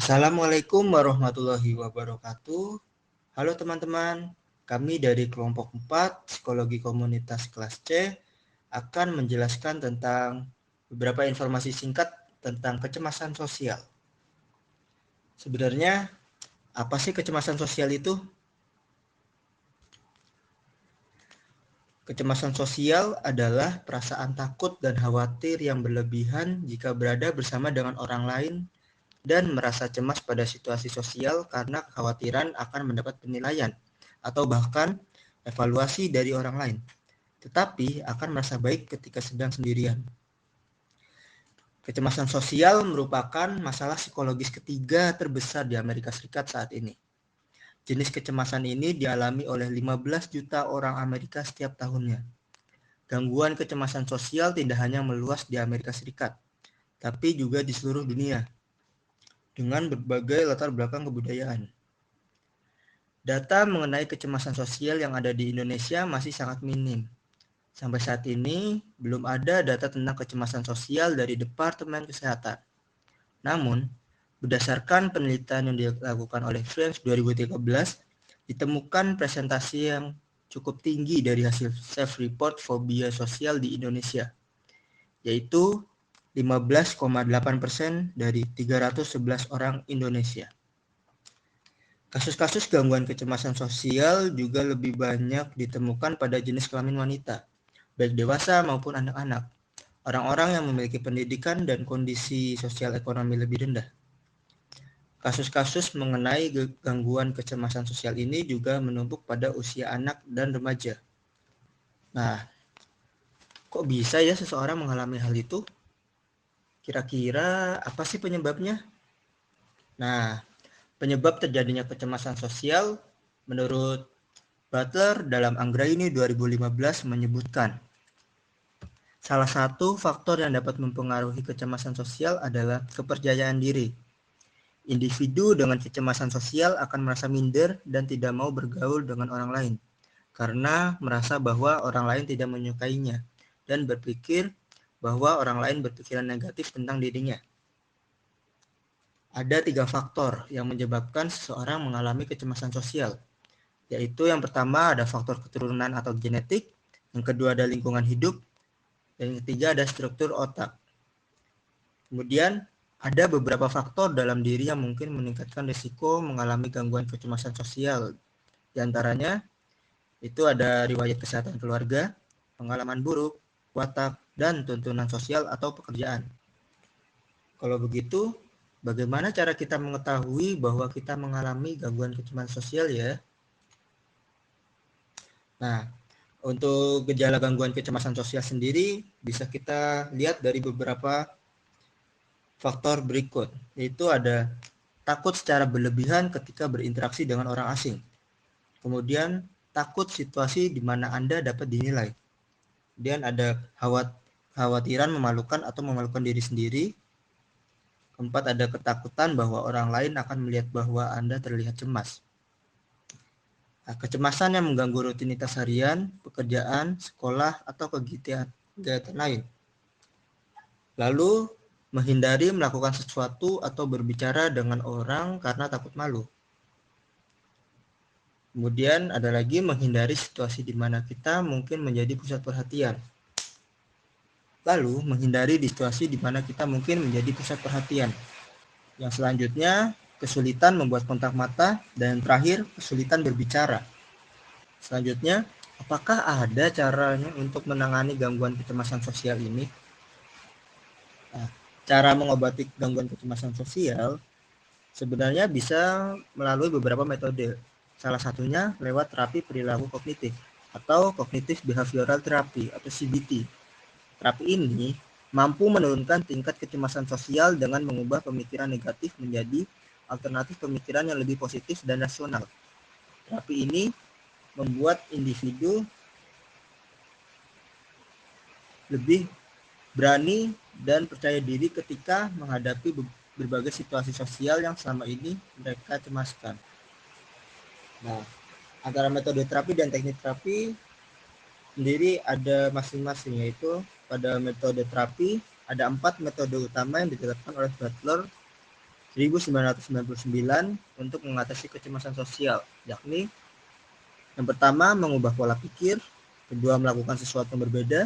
Assalamualaikum warahmatullahi wabarakatuh. Halo teman-teman, kami dari kelompok 4 Psikologi Komunitas kelas C akan menjelaskan tentang beberapa informasi singkat tentang kecemasan sosial. Sebenarnya, apa sih kecemasan sosial itu? Kecemasan sosial adalah perasaan takut dan khawatir yang berlebihan jika berada bersama dengan orang lain dan merasa cemas pada situasi sosial karena kekhawatiran akan mendapat penilaian atau bahkan evaluasi dari orang lain, tetapi akan merasa baik ketika sedang sendirian. Kecemasan sosial merupakan masalah psikologis ketiga terbesar di Amerika Serikat saat ini. Jenis kecemasan ini dialami oleh 15 juta orang Amerika setiap tahunnya. Gangguan kecemasan sosial tidak hanya meluas di Amerika Serikat, tapi juga di seluruh dunia, dengan berbagai latar belakang kebudayaan. Data mengenai kecemasan sosial yang ada di Indonesia masih sangat minim. Sampai saat ini, belum ada data tentang kecemasan sosial dari Departemen Kesehatan. Namun, berdasarkan penelitian yang dilakukan oleh French 2013, ditemukan presentasi yang cukup tinggi dari hasil self-report fobia sosial di Indonesia, yaitu 15,8% dari 311 orang Indonesia. Kasus-kasus gangguan kecemasan sosial juga lebih banyak ditemukan pada jenis kelamin wanita, baik dewasa maupun anak-anak, orang-orang yang memiliki pendidikan dan kondisi sosial ekonomi lebih rendah. Kasus-kasus mengenai gangguan kecemasan sosial ini juga menumpuk pada usia anak dan remaja. Nah, kok bisa ya seseorang mengalami hal itu? Kira-kira apa sih penyebabnya? Nah, penyebab terjadinya kecemasan sosial menurut Butler dalam Anggraini 2015 menyebutkan, salah satu faktor yang dapat mempengaruhi kecemasan sosial adalah kepercayaan diri. Individu dengan kecemasan sosial akan merasa minder dan tidak mau bergaul dengan orang lain, karena merasa bahwa orang lain tidak menyukainya dan berpikir bahwa orang lain berpikiran negatif tentang dirinya. Ada 3 faktor yang menyebabkan seseorang mengalami kecemasan sosial, yaitu yang pertama ada faktor keturunan atau genetik, yang kedua ada lingkungan hidup, dan yang ketiga ada struktur otak. Kemudian ada beberapa faktor dalam diri yang mungkin meningkatkan risiko mengalami gangguan kecemasan sosial. Di antaranya itu ada riwayat kesehatan keluarga, pengalaman buruk, watak, dan tuntunan sosial atau pekerjaan. Kalau begitu, bagaimana cara kita mengetahui bahwa kita mengalami gangguan kecemasan sosial ya? Nah, untuk gejala gangguan kecemasan sosial sendiri bisa kita lihat dari beberapa faktor berikut, yaitu ada takut secara berlebihan ketika berinteraksi dengan orang asing. Kemudian takut situasi di mana Anda dapat dinilai. Kemudian ada khawatiran memalukan atau memalukan diri sendiri. Keempat, ada ketakutan bahwa orang lain akan melihat bahwa Anda terlihat cemas. Nah, kecemasan yang mengganggu rutinitas harian, pekerjaan, sekolah, atau kegiatan lain. Lalu, menghindari melakukan sesuatu atau berbicara dengan orang karena takut malu. Kemudian ada lagi menghindari situasi di mana kita mungkin menjadi pusat perhatian. Lalu, menghindari di situasi di mana kita mungkin menjadi pusat perhatian. Yang selanjutnya, kesulitan membuat kontak mata, dan yang terakhir, kesulitan berbicara. Selanjutnya, apakah ada caranya untuk menangani gangguan kecemasan sosial ini? Nah, cara mengobati gangguan kecemasan sosial sebenarnya bisa melalui beberapa metode. Salah satunya lewat terapi perilaku kognitif atau Cognitive Behavioral Therapy atau CBT. Terapi ini mampu menurunkan tingkat kecemasan sosial dengan mengubah pemikiran negatif menjadi alternatif pemikiran yang lebih positif dan rasional. Terapi ini membuat individu lebih berani dan percaya diri ketika menghadapi berbagai situasi sosial yang selama ini mereka cemaskan. Nah, antara metode terapi dan teknik terapi sendiri ada masing-masing, yaitu pada metode terapi ada 4 metode utama yang diterapkan oleh Butler, 1999 untuk mengatasi kecemasan sosial, yakni yang pertama mengubah pola pikir, kedua melakukan sesuatu yang berbeda,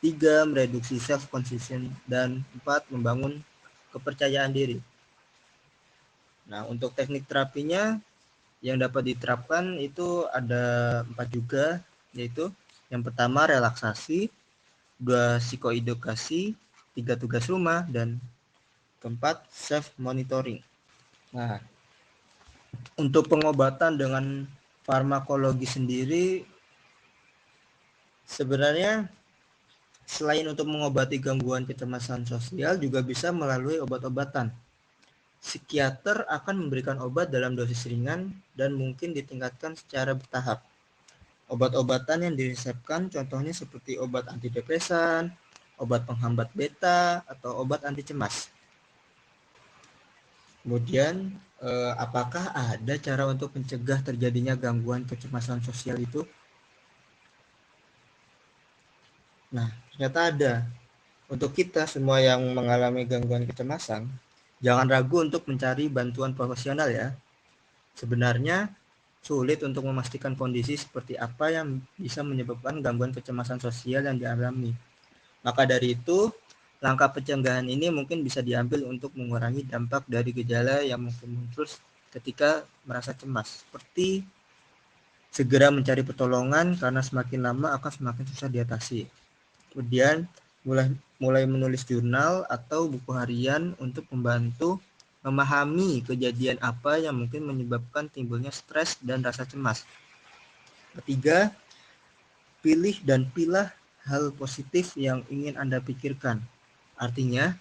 tiga mereduksi self-conscious, dan empat membangun kepercayaan diri. Nah, untuk teknik terapinya yang dapat diterapkan itu ada 4 juga, yaitu yang pertama relaksasi, 2 psikoedukasi, 3 tugas rumah, dan keempat self monitoring. Nah, untuk pengobatan dengan farmakologi sendiri sebenarnya selain untuk mengobati gangguan kecemasan sosial juga bisa melalui obat-obatan. Psikiater akan memberikan obat dalam dosis ringan dan mungkin ditingkatkan secara bertahap. Obat-obatan yang diresepkan contohnya seperti obat antidepresan, obat penghambat beta, atau obat anti cemas. Kemudian, apakah ada cara untuk mencegah terjadinya gangguan kecemasan sosial itu? Nah, ternyata ada. Untuk kita semua yang mengalami gangguan kecemasan, jangan ragu untuk mencari bantuan profesional ya. Sebenarnya sulit untuk memastikan kondisi seperti apa yang bisa menyebabkan gangguan kecemasan sosial yang dialami. Maka dari itu, langkah pencegahan ini mungkin bisa diambil untuk mengurangi dampak dari gejala yang mungkin muncul ketika merasa cemas, seperti segera mencari pertolongan karena semakin lama akan semakin susah diatasi. Kemudian mulai menulis jurnal atau buku harian untuk membantu memahami kejadian apa yang mungkin menyebabkan timbulnya stres dan rasa cemas. Ketiga, pilih dan pilah hal positif yang ingin Anda pikirkan. Artinya,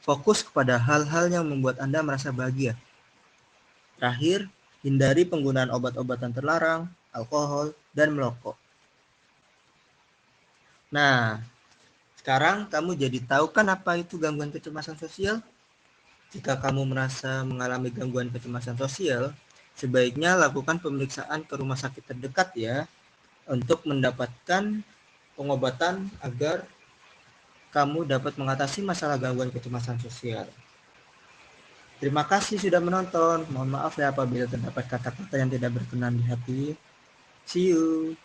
fokus kepada hal-hal yang membuat Anda merasa bahagia. Terakhir, hindari penggunaan obat-obatan terlarang, alkohol, dan merokok. Nah, sekarang kamu jadi tahu kan apa itu gangguan kecemasan sosial? Jika kamu merasa mengalami gangguan kecemasan sosial, sebaiknya lakukan pemeriksaan ke rumah sakit terdekat ya, untuk mendapatkan pengobatan agar kamu dapat mengatasi masalah gangguan kecemasan sosial. Terima kasih sudah menonton. Mohon maaf ya apabila terdapat kata-kata yang tidak berkenan di hati. See you.